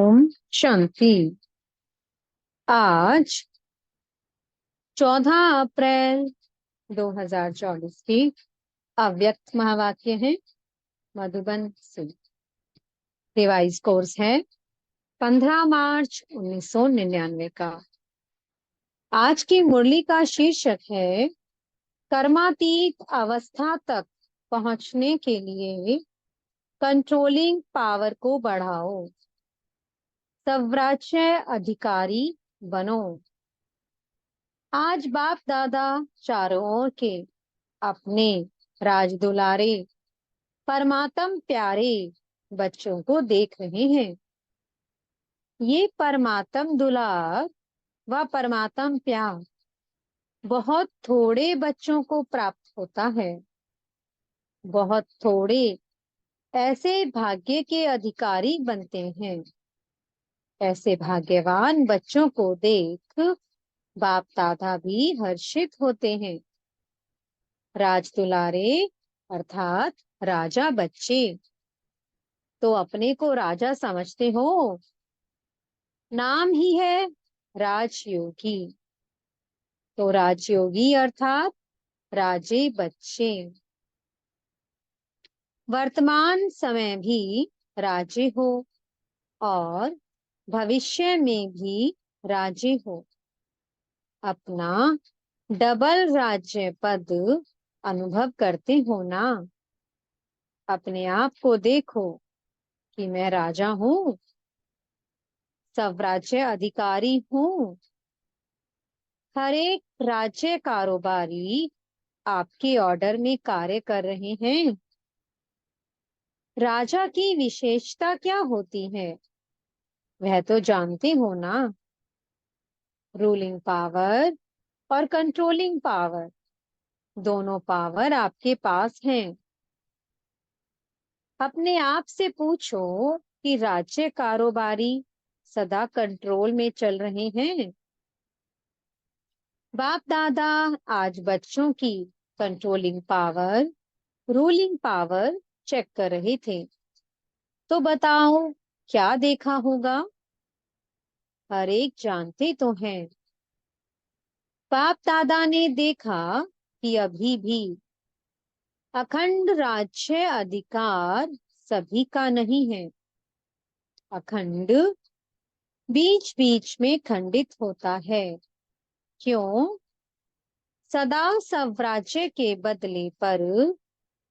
ओम शांति। आज 14 अप्रैल 2024 की अव्यक्त महावाक्य है मधुबन से। रिवाइज कोर्स है 15 मार्च 1999 का। आज की मुरली का शीर्षक है कर्मातीत अवस्था तक पहुंचने के लिए कंट्रोलिंग पावर को बढ़ाओ, स्वराज्य अधिकारी बनो। आज बाप दादा चारों ओर के अपने राज दुलारे परमात्म प्यारे बच्चों को देख रहे हैं। ये परमात्म दुलार व परमात्म प्यार बहुत थोड़े बच्चों को प्राप्त होता है। बहुत थोड़े ऐसे भाग्य के अधिकारी बनते हैं। ऐसे भाग्यवान बच्चों को देख बाप दादा भी हर्षित होते हैं। राज दुलारे अर्थात राजा बच्चे तो अपने को राजा समझते हो। नाम ही है राजयोगी, तो राजयोगी अर्थात राजे बच्चे। वर्तमान समय भी राजे हो और भविष्य में भी राजे हो। अपना डबल राज्य पद अनुभव करते हो ना। अपने आप को देखो कि मैं राजा हूँ, स्वराज्य अधिकारी हूँ। हर एक राज्य कारोबारी आपके ऑर्डर में कार्य कर रहे हैं। राजा की विशेषता क्या होती है वह तो जानते हो ना। रूलिंग पावर और कंट्रोलिंग पावर दोनों पावर आपके पास हैं। अपने आप से पूछो कि राज्य कारोबारी सदा कंट्रोल में चल रहे हैं। बाप दादा आज बच्चों की controlling power, ruling power check कर रहे थे। तो बताओ क्या देखा होगा? हर एक जानते तो हैं। बाप दादा ने देखा कि अभी भी अखंड राज्य अधिकार सभी का नहीं है। अखंड बीच बीच में खंडित होता है। क्यों? सदा स्वराज्य के बदले पर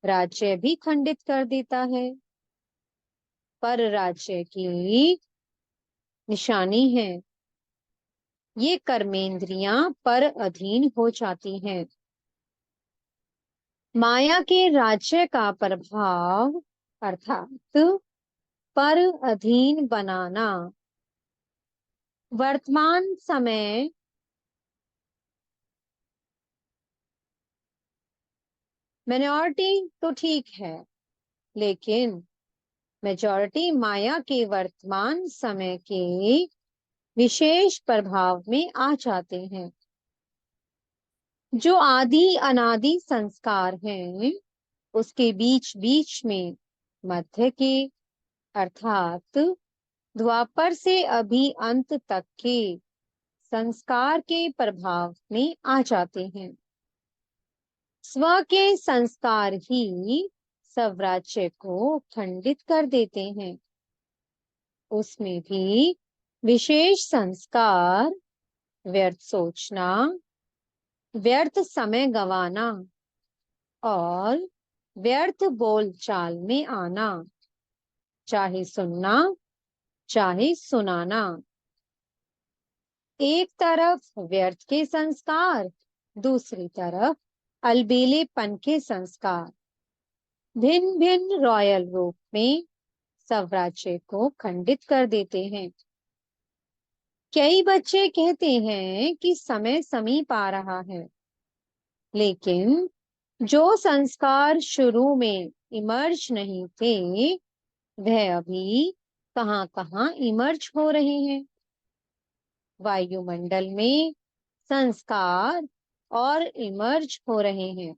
राज्य भी खंडित कर देता है। पर राज्य की निशानी है ये कर्मेंद्रियां पर अधीन हो जाती हैं। माया के राज्य का प्रभाव अर्थात पर अधीन बनाना। वर्तमान समय मिनॉरिटी तो ठीक है, लेकिन मेजॉरिटी माया के वर्तमान समय के विशेष प्रभाव में आ जाते हैं। जो आदि अनादि संस्कार हैं उसके बीच बीच में मध्य के अर्थात द्वापर से अभी अंत तक के संस्कार के प्रभाव में आ जाते हैं। स्व के संस्कार ही स्वराज्य को खंडित कर देते हैं। उसमें भी विशेष संस्कार व्यर्थ सोचना, व्यर्थ समय गंवाना और व्यर्थ बोलचाल में आना, चाहे सुनना चाहे सुनाना। एक तरफ व्यर्थ के संस्कार, दूसरी तरफ अलबेलेपन के संस्कार भिन्न भिन्न रॉयल रूप में स्वराज्य को खंडित कर देते हैं। कई बच्चे कहते हैं कि समय समीप आ रहा है, लेकिन जो संस्कार शुरू में इमर्ज नहीं थे वह अभी कहां कहां इमर्ज हो रहे हैं। वायुमंडल में संस्कार और इमर्ज हो रहे हैं।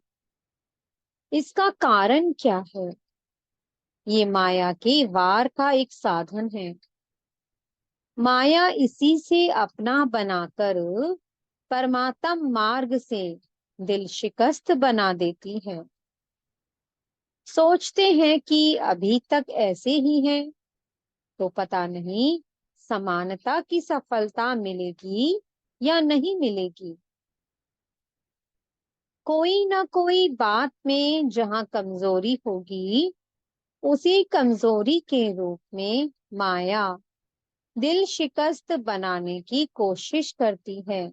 इसका कारण क्या है? ये माया के वार का एक साधन है। माया इसी से अपना बनाकर परमात्म मार्ग से दिल शिकस्त बना देती है। सोचते हैं कि अभी तक ऐसे ही है, तो पता नहीं समानता की सफलता मिलेगी या नहीं मिलेगी। कोई ना कोई बात में जहां कमजोरी होगी, उसी कमजोरी के रूप में माया दिल शिकस्त बनाने की कोशिश करती है।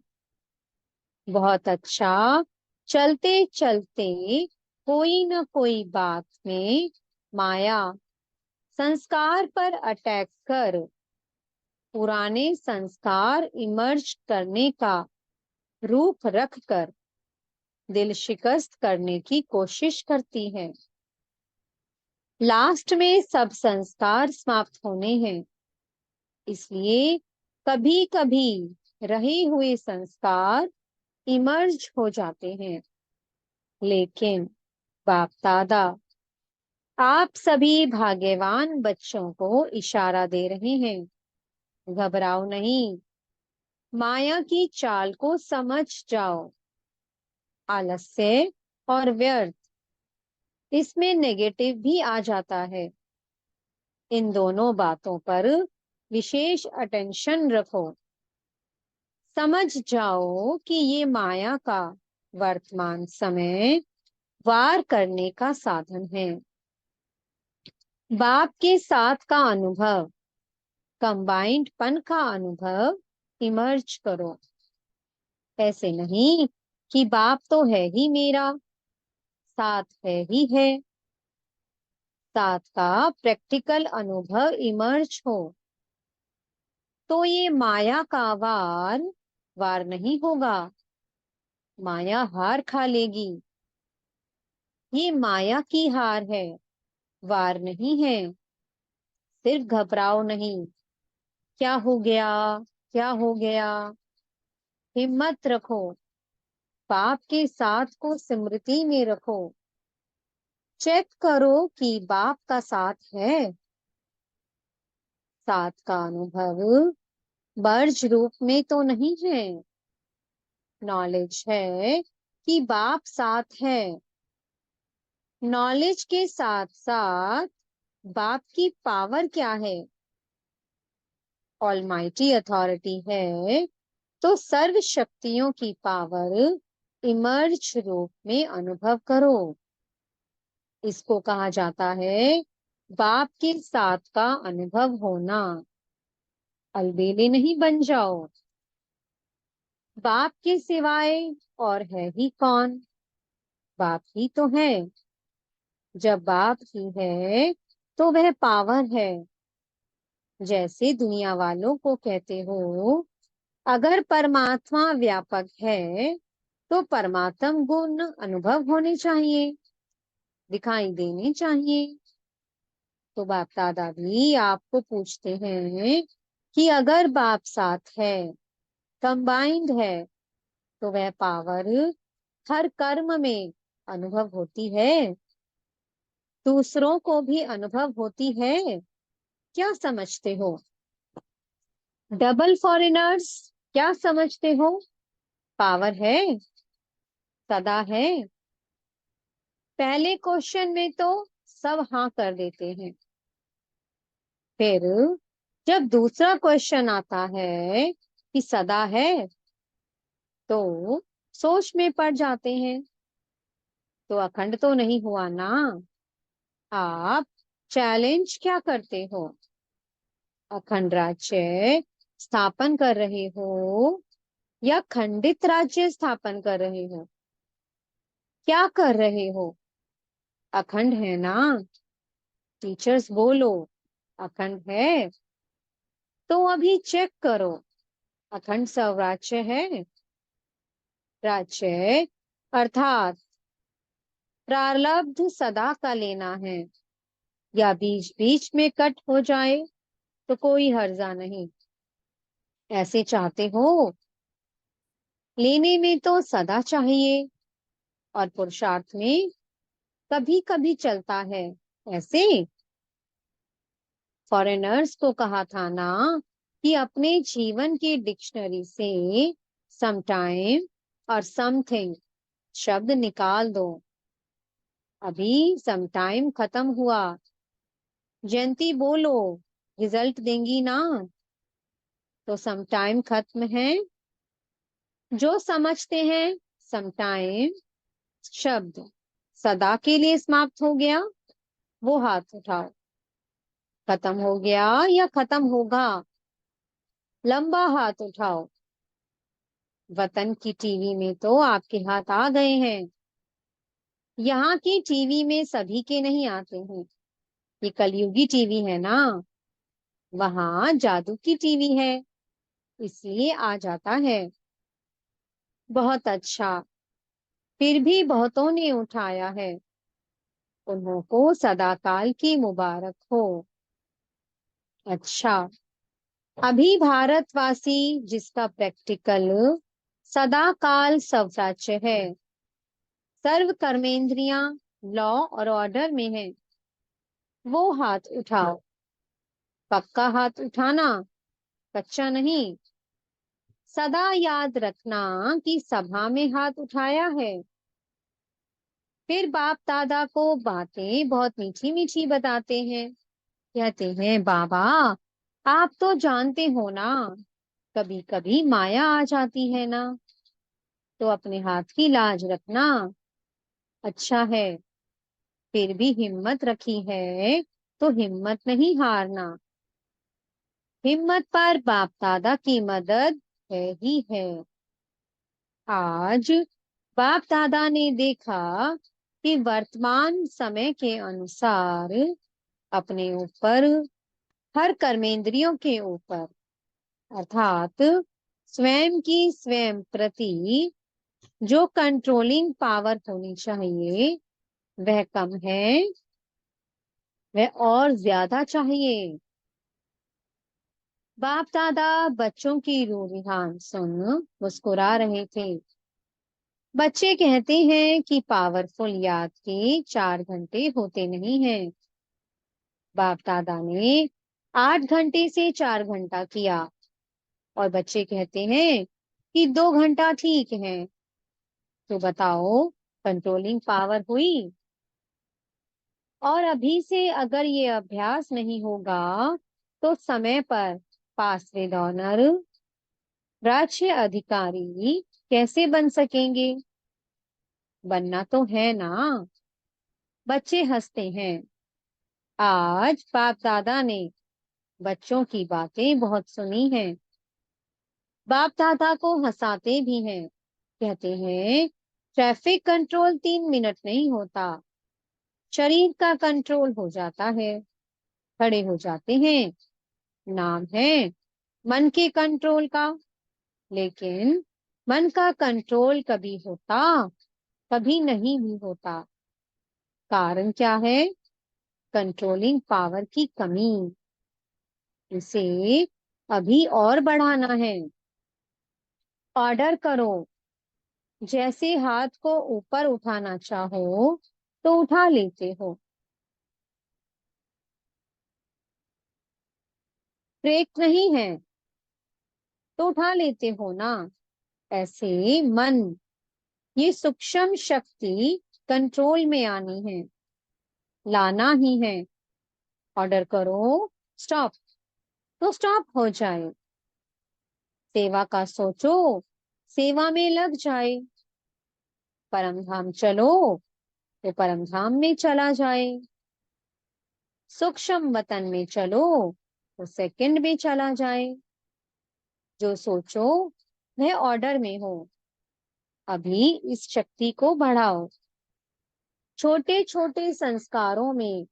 बहुत अच्छा। चलते चलते कोई न कोई बात में माया संस्कार पर अटैक कर पुराने संस्कार इमर्ज करने का रूप रखकर दिल शिकस्त करने की कोशिश करती है। लास्ट में सब संस्कार समाप्त होने हैं, इसलिए कभी कभी रहे हुए संस्कार इमर्ज हो जाते हैं। लेकिन बाप दादा आप सभी भाग्यवान बच्चों को इशारा दे रहे हैं, घबराओ नहीं, माया की चाल को समझ जाओ। आलस्य और व्यर्थ, इसमें नेगेटिव भी आ जाता है। इन दोनों बातों पर विशेष अटेंशन रखो। समझ जाओ कि ये माया का वर्तमान समय वार करने का साधन है। बाप के साथ का अनुभव, कंबाइंड पन का अनुभव इमर्ज करो। ऐसे नहीं कि बाप तो है ही मेरा, साथ है ही है। साथ का प्रैक्टिकल अनुभव इमर्ज हो, तो ये माया का वार नहीं होगा। माया हार खा लेगी। ये माया की हार है, वार नहीं है। सिर्फ घबराओ नहीं, क्या हो गया, क्या हो गया। हिम्मत रखो, बाप के साथ को स्मृति में रखो। चेक करो कि बाप का साथ है। साथ का अनुभव बर्ज रूप में तो नहीं है। नॉलेज है कि बाप साथ है। नॉलेज के साथ साथ बाप की पावर क्या है? ऑलमाइटी अथॉरिटी है, तो सर्व शक्तियों की पावर इमर्ज रूप में अनुभव करो। इसको कहा जाता है बाप के साथ का अनुभव होना। अलबेले नहीं बन जाओ। बाप के सिवाय और है ही कौन? बाप ही तो है। जब बाप ही है तो वह पावर है। जैसे दुनिया वालों को कहते हो, अगर परमात्मा व्यापक है तो परमात्म गुण अनुभव होने चाहिए, दिखाई देने चाहिए। तो बाप दादा भी आपको पूछते हैं कि अगर बाप साथ है, कंबाइंड है, तो वह पावर हर कर्म में अनुभव होती है, दूसरों को भी अनुभव होती है। क्या समझते हो? डबल फॉरेनर्स, क्या समझते हो? पावर है, सदा है। पहले क्वेश्चन में तो सब हाँ कर देते हैं, फिर जब दूसरा क्वेश्चन आता है कि सदा है, तो सोच में पड़ जाते हैं। तो अखंड तो नहीं हुआ ना। आप चैलेंज क्या करते हो? अखंड राज्य स्थापन कर रहे हो या खंडित राज्य स्थापन कर रहे हो? क्या कर रहे हो? अखंड है ना? टीचर्स बोलो, अखंड है। तो अभी चेक करो, अखंड स्वराज्य है? राज्य अर्थात प्रारब्ध सदा का लेना है, या बीच बीच में कट हो जाए तो कोई हर्जा नहीं। ऐसे चाहते हो? लेने में तो सदा चाहिए और पुरुषार्थ में कभी कभी चलता है। ऐसे फॉरेनर्स को कहा था ना कि अपने जीवन की डिक्शनरी से समटाइम और समथिंग शब्द निकाल दो। अभी समटाइम खत्म हुआ। जयंती बोलो, रिजल्ट देंगी ना? तो समटाइम खत्म है। जो समझते हैं समटाइम शब्द सदा के लिए समाप्त हो गया, वो हाथ उठाओ। खत्म हो गया या खत्म होगा? लंबा हाथ उठाओ। वतन की टीवी में तो आपके हाथ आ गए हैं। यहाँ की टीवी में सभी के नहीं आते हैं। ये कलयुगी टीवी है ना, वहां जादू की टीवी है, इसलिए आ जाता है। बहुत अच्छा। फिर भी बहुतों ने उठाया है। उन्हों को सदाकाल की मुबारक हो। अच्छा। अभी भारतवासी जिसका प्रैक्टिकल सदाकाल स्वराज्य है, सर्व कर्मेंद्रियां लॉ और ऑर्डर में है, वो हाथ उठाओ। पक्का हाथ उठाना, कच्चा नहीं। सदा याद रखना कि सभा में हाथ उठाया है। फिर बाप दादा को बातें बहुत मीठी मीठी बताते हैं। कहते हैं, बाबा आप तो जानते हो ना, कभी कभी माया आ जाती है ना, तो अपने हाथ की लाज रखना। अच्छा है। फिर भी हिम्मत रखी है, तो हिम्मत नहीं हारना। हिम्मत पर बाप दादा की मदद है ही है। आज बाप दादा ने देखा कि वर्तमान समय के अनुसार अपने ऊपर, हर कर्मेंद्रियों के ऊपर, अर्थात स्वयं की स्वयं प्रति जो कंट्रोलिंग पावर होनी चाहिए, वह कम है, वह और ज्यादा चाहिए। बाप दादा बच्चों की रूहान सुन मुस्कुरा रहे थे। बच्चे कहते हैं कि पावरफुल याद के 4 घंटे होते नहीं हैं। बाप दादा ने 8 घंटे से 4 घंटा किया, और बच्चे कहते हैं कि 2 घंटा ठीक है। तो बताओ, कंट्रोलिंग पावर हुई? और अभी से अगर ये अभ्यास नहीं होगा, तो समय पर पासवेद ऑनर राज्य अधिकारी कैसे बन सकेंगे? बनना तो है ना। बच्चे हंसते हैं। आज बाप दादा ने बच्चों की बातें बहुत सुनी हैं। बाप दादा को हंसाते भी हैं। कहते हैं, ट्रैफिक कंट्रोल 3 मिनट नहीं होता, शरीर का कंट्रोल हो जाता है। खड़े हो जाते हैं, नाम है मन के कंट्रोल का। लेकिन मन का कंट्रोल कभी होता, कभी नहीं भी होता। कारण क्या है? कंट्रोलिंग पावर की कमी। इसे अभी और बढ़ाना है। ऑर्डर करो। जैसे हाथ को ऊपर उठाना चाहो तो उठा लेते हो। ब्रेक नहीं है तो उठा लेते हो ना। ऐसे मन, ये सूक्ष्म शक्ति कंट्रोल में आनी है, लाना ही है। ऑर्डर करो स्टॉप, तो स्टॉप हो जाए। सेवा का सोचो, सेवा में लग जाए। परम धाम चलो, तो परम धाम में चला जाए। सूक्ष्म वतन में चलो, तो सेकंड में चला जाए। जो सोचो वह ऑर्डर में हो। अभी इस शक्ति को बढ़ाओ। छोटे छोटे संस्कारों में,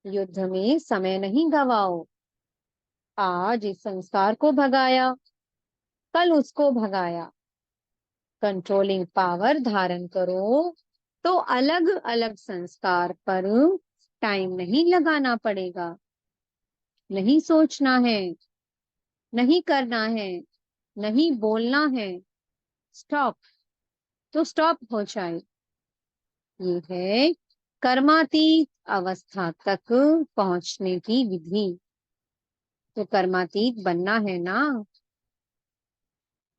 युद्ध में समय नहीं गवाओ। आज इस संस्कार को भगाया, कल उसको भगाया। कंट्रोलिंग पावर धारण करो, तो अलग अलग संस्कार पर टाइम नहीं लगाना पड़ेगा। नहीं सोचना है, नहीं करना है, नहीं बोलना है। स्टॉप, तो स्टॉप हो जाए। ये है कर्मातीत अवस्था तक पहुंचने की विधि। तो कर्मातीत बनना है ना।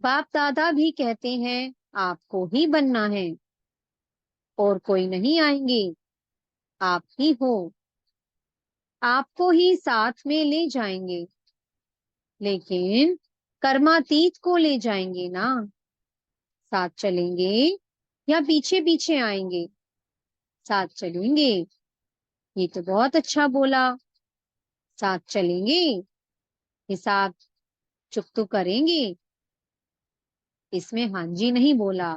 बाप दादा भी कहते हैं आपको ही बनना है, और कोई नहीं आएंगे, आप ही हो। आपको ही साथ में ले जाएंगे, लेकिन कर्मातीत को ले जाएंगे ना। साथ चलेंगे या पीछे पीछे आएंगे? साथ चलेंगे। ये तो बहुत अच्छा बोला। साथ चलेंगे, हिसाब चुकतू करेंगे? इसमें हाँ जी नहीं बोला।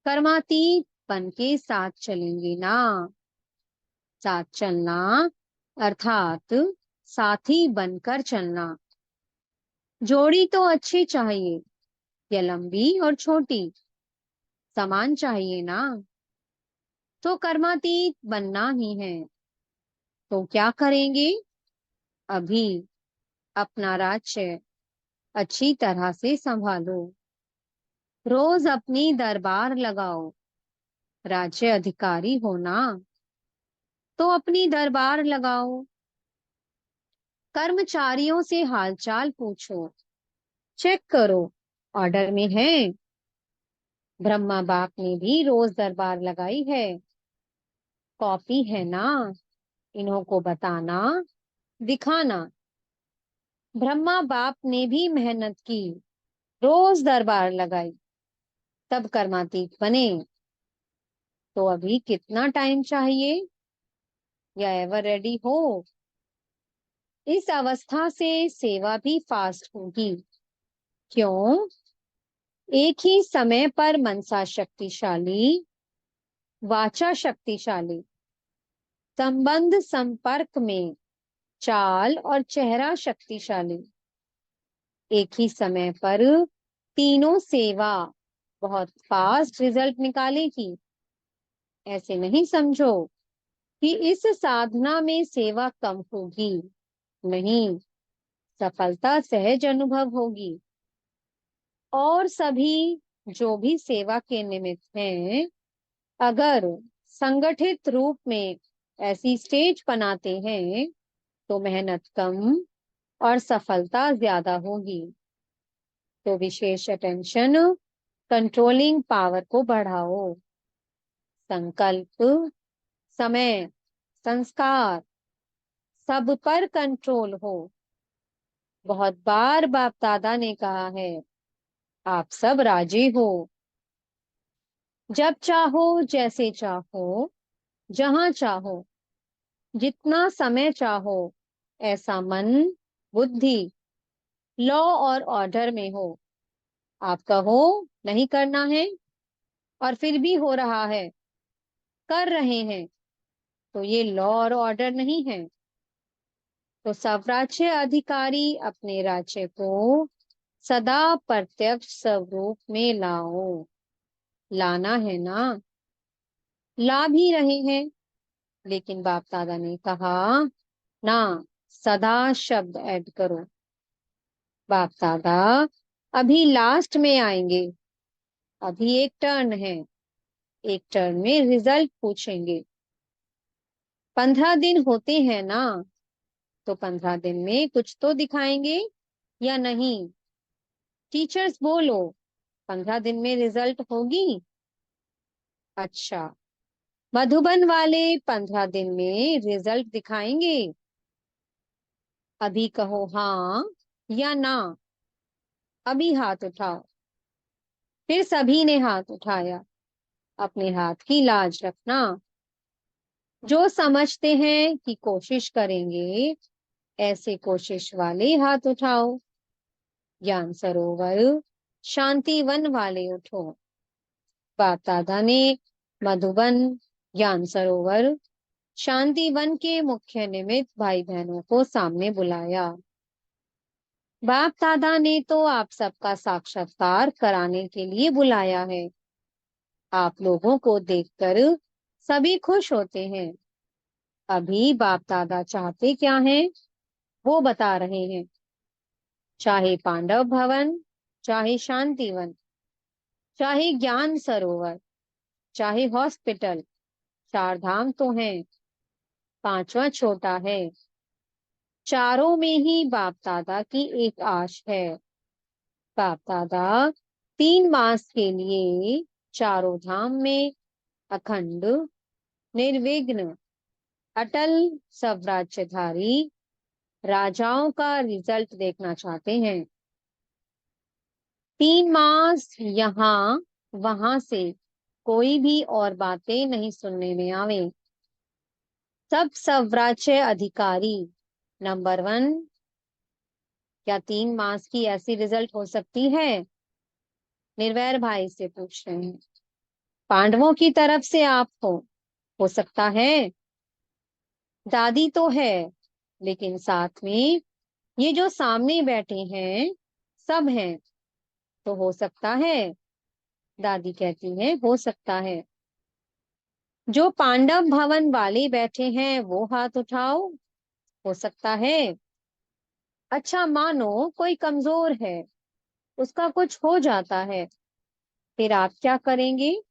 कर्मातीत बन के साथ चलेंगे ना। साथ चलना अर्थात साथी बनकर चलना। जोड़ी तो अच्छी चाहिए, या लंबी और छोटी, समान चाहिए ना। तो कर्मातीत बनना ही है। तो क्या करेंगे? अभी अपना राज्य अच्छी तरह से संभालो। रोज अपनी दरबार लगाओ। राज्य अधिकारी हो ना, तो अपनी दरबार लगाओ। कर्मचारियों से हालचाल पूछो, चेक करो ऑर्डर में है। ब्रह्मा बाप ने भी रोज दरबार लगाई है। कॉपी है ना, इन्हों को बताना, दिखाना। ब्रह्मा बाप ने भी मेहनत की, रोज दरबार लगाई, तब कर्मातीत बने। तो अभी कितना टाइम चाहिए, या एवर रेडी हो? इस अवस्था से सेवा भी फास्ट होगी। क्यों? एक ही समय पर मनसा शक्तिशाली, वाचा शक्तिशाली, संबंध संपर्क में चाल और चेहरा शक्तिशाली। एक ही समय पर तीनों सेवा बहुत फास्ट रिजल्ट निकालेगी। ऐसे नहीं समझो कि इस साधना में सेवा कम होगी। नहीं, सफलता सहज अनुभव होगी। और सभी जो भी सेवा के निमित्त हैं, अगर संगठित रूप में ऐसी स्टेज बनाते हैं, तो मेहनत कम और सफलता ज्यादा होगी। तो विशेष अटेंशन कंट्रोलिंग पावर को बढ़ाओ। संकल्प, समय, संस्कार, सब पर कंट्रोल हो। बहुत बार बाप दादा ने कहा है, आप सब राजी हो। जब चाहो, जैसे चाहो, जहां चाहो, जितना समय चाहो, ऐसा मन, बुद्धि, लॉ और ऑर्डर में हो। आप कहो नहीं करना है, और फिर भी हो रहा है, कर रहे हैं, तो ये लॉ और ऑर्डर नहीं है। तो सब राज्य अधिकारी अपने राज्य को सदा प्रत्यक्ष स्वरूप में लाओ। लाना है ना। ला भी रहे हैं, लेकिन बाप दादा ने कहा ना, सदा शब्द ऐड करो। बाप दादा अभी लास्ट में आएंगे। अभी एक टर्न है, एक टर्न में रिजल्ट पूछेंगे। 15 दिन होते हैं ना, तो 15 दिन में कुछ तो दिखाएंगे या नहीं? टीचर्स बोलो, 15 दिन में रिजल्ट होगी? अच्छा, मधुबन वाले 15 दिन में रिजल्ट दिखाएंगे? अभी कहो हाँ या ना। अभी हाथ उठाओ। फिर सभी ने हाथ उठाया। अपने हाथ की लाज रखना। जो समझते हैं कि कोशिश करेंगे, ऐसे कोशिश वाले हाथ उठाओ। ज्ञान सरोवर शांतिवन वाले उठो। बाप दादा ने मधुबन, ज्ञान सरोवर, शांतिवन के मुख्य निमित्त भाई बहनों को सामने बुलाया। बाप दादा ने तो आप सबका साक्षात्कार कराने के लिए बुलाया है। आप लोगों को देखकर सभी खुश होते हैं। अभी बाप दादा चाहते क्या हैं, वो बता रहे हैं। चाहे पांडव भवन, चाहे शांतिवन, चाहे ज्ञान सरोवर, चाहे हॉस्पिटल, 4 धाम तो हैं, 5वां छोटा है। चारों में ही बाप दादा की एक आश है। बाप दादा 3 मास के लिए चारों धाम में अखंड, निर्विघ्न, अटल स्वराज्यधारी राजाओं का रिजल्ट देखना चाहते हैं। 3 मास यहाँ वहां से कोई भी और बातें नहीं सुनने में आवे। सब स्वराज्य अधिकारी नंबर 1। क्या 3 मास की ऐसी रिजल्ट हो सकती है? निर्वैर भाई से पूछ रहे हैं। पांडवों की तरफ से आप हो सकता है। दादी तो है, लेकिन साथ में ये जो सामने बैठे हैं सब हैं, तो हो सकता है। दादी कहती है हो सकता है। जो पांडव भवन वाले बैठे हैं वो हाथ उठाओ। हो सकता है। अच्छा, मानो कोई कमजोर है, उसका कुछ हो जाता है, फिर आप क्या करेंगे?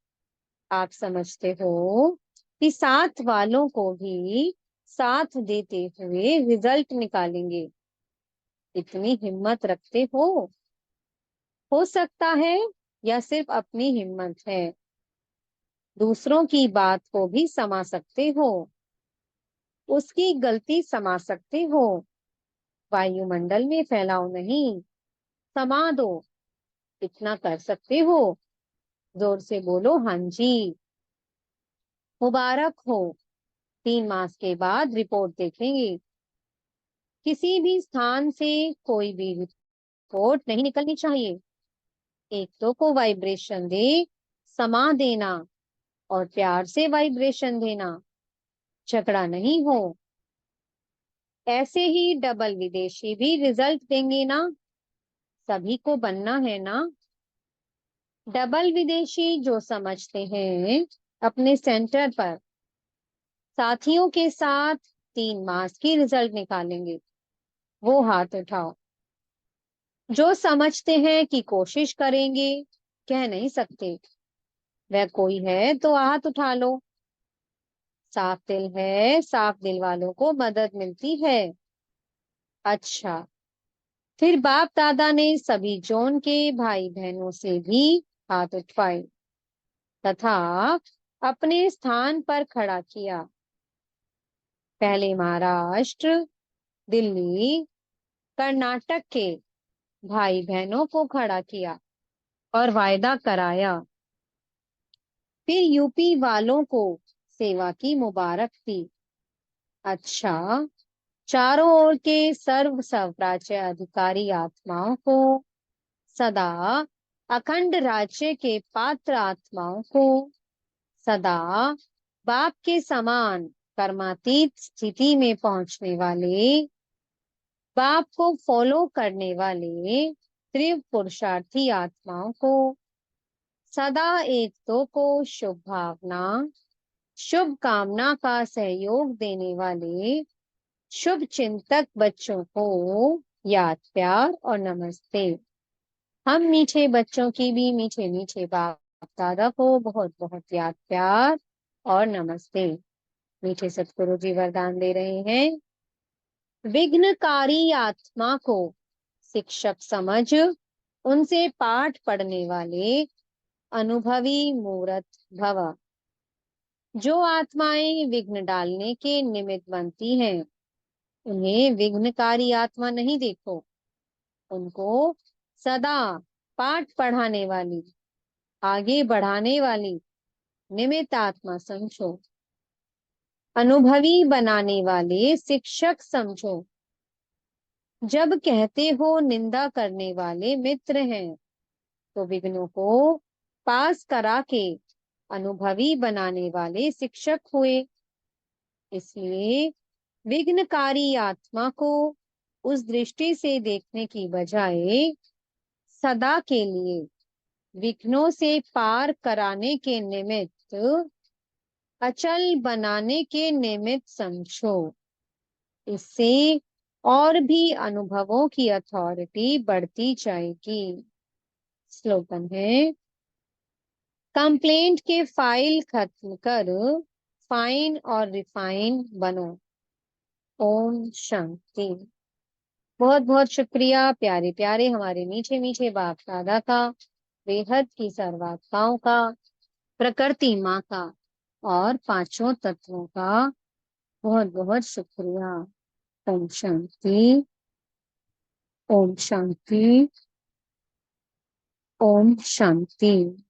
आप समझते हो कि साथ वालों को भी साथ देते हुए रिजल्ट निकालेंगे। इतनी हिम्मत रखते हो सकता है, या सिर्फ अपनी हिम्मत है? दूसरों की बात को भी समा सकते हो, उसकी गलती समा सकते हो। वायुमंडल में फैलाओ नहीं, समा दो। इतना कर सकते हो? जोर से बोलो हाँ जी। मुबारक हो। 3 मास के बाद रिपोर्ट देखेंगे। किसी भी स्थान से कोई भी रिपोर्ट नहीं निकलनी चाहिए। एक तो को वाइब्रेशन दे, समा देना, और प्यार से वाइब्रेशन देना, झगड़ा नहीं हो। ऐसे ही डबल विदेशी भी रिजल्ट देंगे ना? सभी को बनना है ना? डबल विदेशी जो समझते हैं अपने सेंटर पर साथियों के साथ 3 मास की रिजल्ट निकालेंगे, वो हाथ उठाओ। जो समझते हैं कि कोशिश करेंगे, कह नहीं सकते, वह कोई है तो हाथ उठा लो। साफ दिल है, साफ दिल वालों को मदद मिलती है। अच्छा, फिर बाप दादा ने सभी जोन के भाई बहनों से भी हाथ उठवाए तथा अपने स्थान पर खड़ा किया। पहले महाराष्ट्र, दिल्ली, कर्नाटक के भाई बहनों को खड़ा किया और वायदा कराया। फिर यूपी वालों को सेवा की मुबारक दी। अच्छा, चारों ओर के सर्व स्वराज्य अधिकारी आत्माओं को सदा, अखंड राज्य के पात्र आत्माओं को सदा, बाप के समान कर्मातीत स्थिति में पहुंचने वाले, बाप को फॉलो करने वाले तीव्र पुरुषार्थी आत्माओं को सदा एक दो को शुभ भावना, शुभ कामना का सहयोग देने वाले शुभ चिंतक बच्चों को याद, प्यार और नमस्ते। हम मीठे बच्चों की भी मीठे मीठे बाप दादा को बहुत बहुत याद, प्यार और नमस्ते। मीठे सतगुरु जी वरदान दे रहे हैं। विघ्नकारी आत्मा को शिक्षक समझ उनसे पाठ पढ़ने वाले अनुभवी मूर्त भव। जो आत्माएं विघ्न डालने के निमित्त बनती हैं, उन्हें विघ्नकारी आत्मा नहीं देखो, उनको सदा पाठ पढ़ाने वाली, आगे बढ़ाने वाली निमित्त आत्मा समझो। अनुभवी बनाने वाले शिक्षक समझो। जब कहते हो निंदा करने वाले मित्र हैं, तो विघ्नों को पास करा के अनुभवी बनाने वाले शिक्षक हुए। इसलिए विघ्नकारी आत्मा को उस दृष्टि से देखने की बजाय सदा के लिए विघ्नों से पार कराने के निमित्त, अचल बनाने के निमित्त समझो। इससे और भी अनुभवों की अथॉरिटी बढ़ती जाएगी। स्लोगन है, कंप्लेंट के फाइल खत्म कर फाइन और रिफाइन बनो। ओम शांति। बहुत बहुत शुक्रिया प्यारे प्यारे हमारे मीठे मीठे बाप दादा का, बेहद की सर्वात्माओं का, प्रकृति माँ का और पांचों तत्वों का बहुत बहुत शुक्रिया। ओम शांति। ओम शांति। ओम शांति।